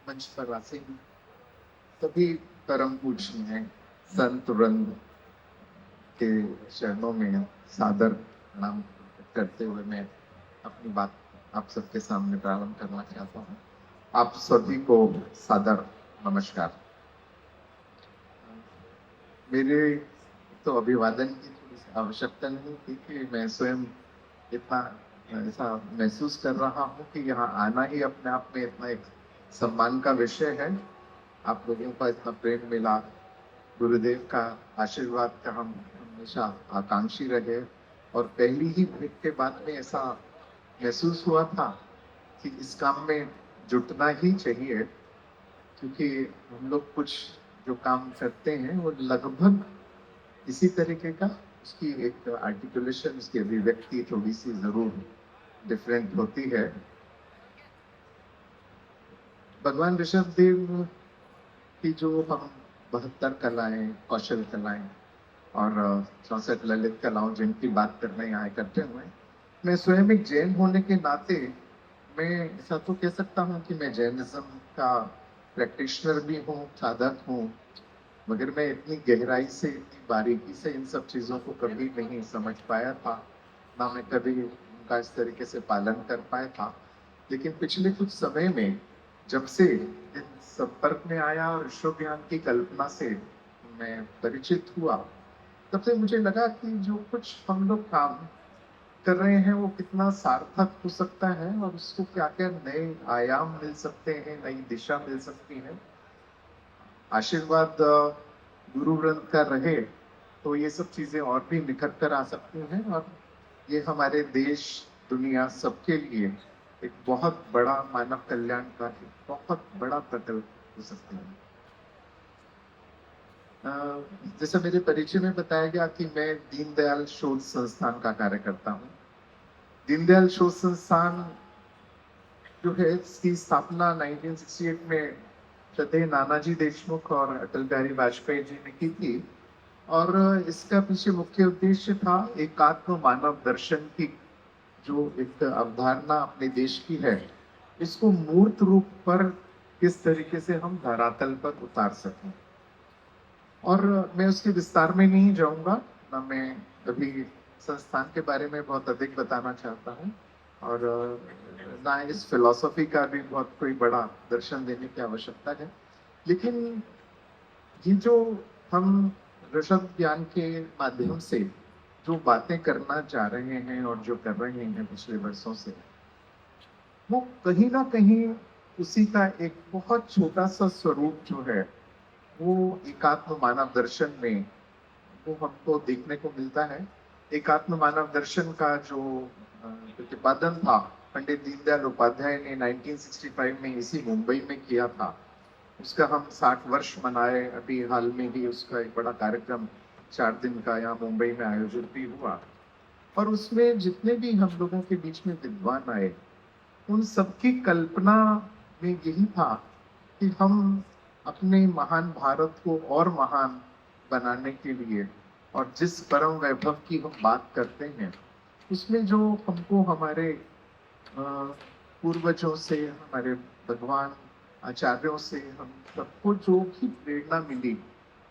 मंच पर आसीन सभी परम पूजनीय संत वृंद के चरणों में सादर प्रणाम करते हुए मैं अपनी बात आप सबके सामने प्रारंभ करना चाहता हूँ। आप सभी को सादर नमस्कार। मेरे तो अभिवादन की थोड़ी सी आवश्यकता नहीं थी कि मैं स्वयं इतना ऐसा महसूस कर रहा हूँ कि यहाँ आना ही अपने आप में इतना एक सम्मान का विषय है। आप लोगों का इतना प्रेम मिला, गुरुदेव का आशीर्वाद का हम हमेशा आकांक्षी रहे और पहली ही भेंट के बाद में ऐसा महसूस हुआ था कि इस काम में जुटना ही चाहिए, क्योंकि हम लोग कुछ जो काम करते हैं वो लगभग इसी तरीके का, उसकी एक आर्टिकुलेशन, उसकी अभिव्यक्ति थोड़ी सी जरूर डिफरेंट होती है। भगवान ऋषभ देव की जो हम 72 कलाएं, कौशल कलाएं और 64 ललित कलाओं जिनकी बात करने यहाँ इकट्ठे हुए, मैं स्वयं एक जैन होने के नाते मैं ऐसा तो कह सकता हूँ कि मैं जैनिज्म का प्रैक्टिशनर भी हूँ, साधक हूँ, मगर मैं इतनी गहराई से, इतनी बारीकी से इन सब चीजों को कभी नहीं समझ पाया था, ना मैं कभी उनका इस तरीके से पालन कर पाया था। लेकिन पिछले कुछ समय में जब से इन संपर्क में आया और विश्व ज्ञान की कल्पना से मैं परिचित हुआ, तब से मुझे लगा कि जो कुछ हम लोग काम कर रहे हैं वो कितना सार्थक हो सकता है और उसको क्या क्या नए आयाम मिल सकते हैं, नई दिशा मिल सकती है। आशीर्वाद गुरु वृंद का रहे तो ये सब चीजें और भी निखर कर आ सकती हैं और ये हमारे देश, दुनिया सबके लिए एक बहुत बड़ा मानव कल्याण का एक बहुत बड़ा प्रकल्प हो सकते हैं। जैसा मेरे परिचय में बताया गया कि मैं दीनदयाल शोध संस्थान का कार्य करता हूँ। दीनदयाल शोध संस्थान जो है, इसकी स्थापना 1968 में श्रद्धेय नानाजी देशमुख और अटल बिहारी वाजपेयी जी ने की थी और इसका पीछे मुख्य उद्देश्य था एकात्म मानव दर्शन की जो एक अवधारणा अपने देश की है, इसको मूर्त रूप पर किस तरीके से हम धरातल पर उतार सकें। और मैं उसके विस्तार में नहीं जाऊंगा, ना मैं अभी संस्थान के बारे में बहुत अधिक बताना चाहता हूँ और ना इस फिलॉसफी का भी बहुत कोई बड़ा दर्शन देने की आवश्यकता है। लेकिन ये जो हम ऋषभ ज्ञान के माध्यम से जो बातें करना चाह रहे हैं और जो कर रहे हैं पिछले वर्षों से, वो कहीं ना कहीं उसी का एक बहुत छोटा सा स्वरूप जो है वो एकात्म मानव दर्शन में वो हमको देखने को मिलता है। एकात्म मानव दर्शन का जो प्रतिपादन था पंडित दीनदयाल उपाध्याय ने 1965 में इसी मुंबई में किया था। उसका हम 60 वर्ष मनाए, अभी हाल में ही उसका एक बड़ा कार्यक्रम 4 दिन का यहाँ मुंबई में आयोजित भी हुआ और उसमें जितने भी हम लोगों के बीच में विद्वान आए, उन सबकी कल्पना में यही था कि हम अपने महान भारत को और महान बनाने के लिए और जिस परम वैभव की हम बात करते हैं उसमें जो हमको हमारे पूर्वजों से, हमारे भगवान आचार्यों से हम सबको जो भी प्रेरणा मिली,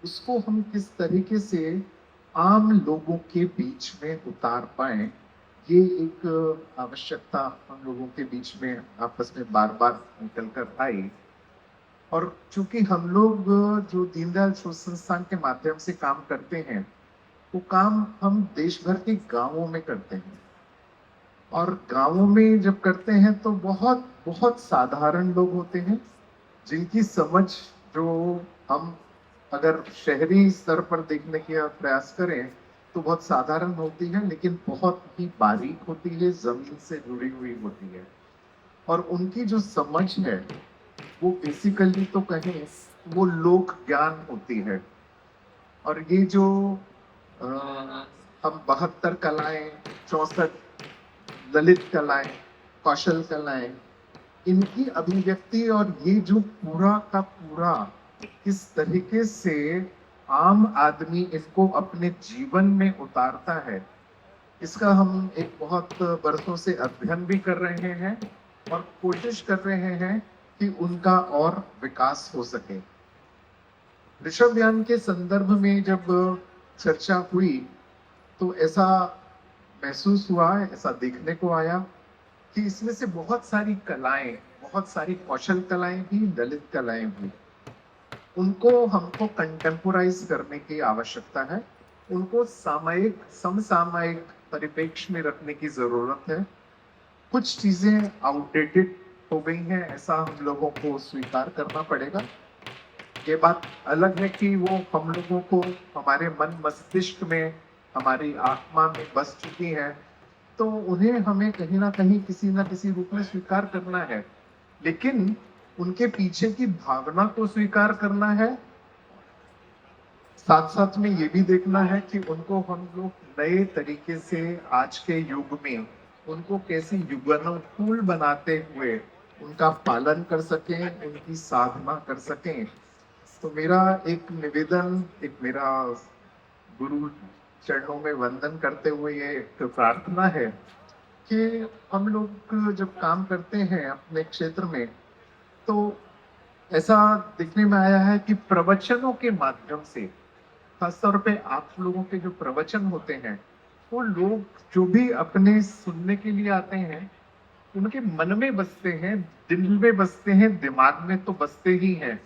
उसको हम किस तरीके से आम लोगों के बीच में उतार पाए, ये एक आवश्यकता हम लोगों के बीच में आपस में बार बार निकल कर आई। और चूंकि हम लोग जो दीनदयाल शोध संस्थान के माध्यम से काम करते हैं, वो काम हम देश भर के गांवों में करते हैं और गांवों में जब करते हैं तो बहुत बहुत साधारण लोग होते हैं जिनकी समझ, जो हम अगर शहरी स्तर पर देखने का प्रयास करें तो बहुत साधारण होती है, लेकिन बहुत ही बारीक होती है, जमीन से जुड़ी हुई होती है। और उनकी जो समझ है वो बेसिकली तो कहें वो लोक ज्ञान होती है। और ये जो आ, हम 72 कलाएं, 64 ललित कलाएं, कौशल कलाएं, इनकी अभिव्यक्ति और ये जो पूरा का पूरा किस तरीके से आम आदमी इसको अपने जीवन में उतारता है, इसका हम एक बहुत बरसों से अध्ययन भी कर रहे हैं और कोशिश कर रहे हैं कि उनका और विकास हो सके। ऋषभ यान के संदर्भ में जब चर्चा हुई तो ऐसा महसूस हुआ, ऐसा देखने को आया कि इसमें से बहुत सारी कलाएं, बहुत सारी कौशल कलाएं भी, ललित कलाएं भी, उनको हमको कंटेम्पोराइज करने की आवश्यकता है। उनको सामयिक, समसामयिक परिप्रेक्ष्य में रखने की जरूरत है। कुछ चीजें आउटडेटेड हो गई हैं, ऐसा हम लोगों को स्वीकार करना पड़ेगा। ये बात अलग है कि वो हम लोगों को हमारे मन मस्तिष्क में, हमारी आत्मा में बस चुकी है, तो उन्हें हमें कहीं ना कहीं किसी ना किसी रूप में स्वीकार करना है। लेकिन उनके पीछे की भावना को स्वीकार करना है, साथ साथ में ये भी देखना है कि उनको हम लोग नए तरीके से आज के युग में उनको कैसे युगानुकूल बनाते हुए उनका पालन कर सकें, उनकी साधना कर सकें। तो मेरा एक निवेदन, एक मेरा गुरु चरणों में वंदन करते हुए ये एक प्रार्थना है कि हम लोग जब काम करते हैं अपने क्षेत्र में, तो ऐसा देखने में आया है कि प्रवचनों के माध्यम से, खासतौर पे आप लोगों के जो प्रवचन होते हैं, वो लोग जो भी अपने सुनने के लिए आते हैं, उनके मन में बसते हैं, दिल में बसते हैं, दिमाग में तो बसते ही हैं।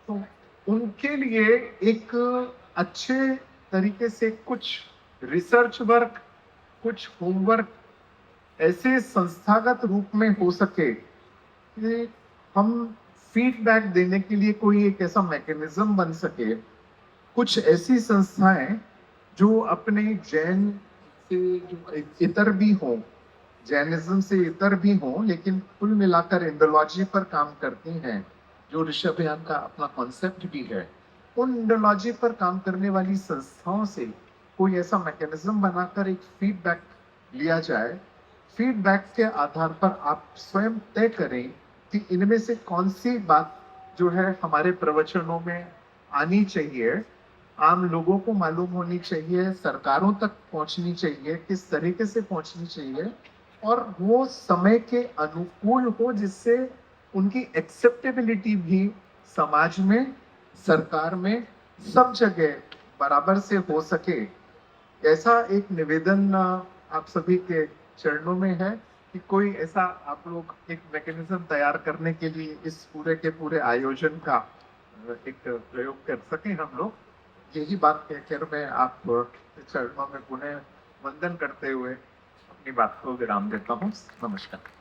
तो उनके लिए एक अच्छे तरीके से कुछ रिसर्च वर्क, कुछ होमवर्क ऐसे संस्थागत रूप में हो सके कि हम फीडबैक देने के लिए कोई एक ऐसा मैकेनिज्म बन सके। कुछ ऐसी संस्थाएं जो अपने जैन से जो इतर भी हों, जैनिज्म से इतर भी हों, लेकिन कुल मिलाकर इंडोलॉजी पर काम करती हैं, जो ऋषभ यान का अपना कॉन्सेप्ट भी है, उन इंडोलॉजी पर काम करने वाली संस्थाओं से कोई ऐसा मैकेनिज्म बनाकर एक फीडबैक लिया जाए। फीडबैक के आधार पर आप स्वयं तय करें कि इनमें से कौन सी बात जो है हमारे प्रवचनों में आनी चाहिए, आम लोगों को मालूम होनी चाहिए, सरकारों तक पहुंचनी चाहिए, किस तरीके से पहुंचनी चाहिए, और वो समय के अनुकूल हो, जिससे उनकी एक्सेप्टेबिलिटी भी समाज में, सरकार में, सब जगह बराबर से हो सके। ऐसा एक निवेदन आप सभी के चरणों में है कि कोई ऐसा आप लोग एक मैकेनिज्म तैयार करने के लिए इस पूरे के पूरे आयोजन का एक प्रयोग कर सकें हम लोग। यही बात कहकर मैं आप चरणों में पुनः वंदन करते हुए अपनी बात को विराम देता हूँ। नमस्कार।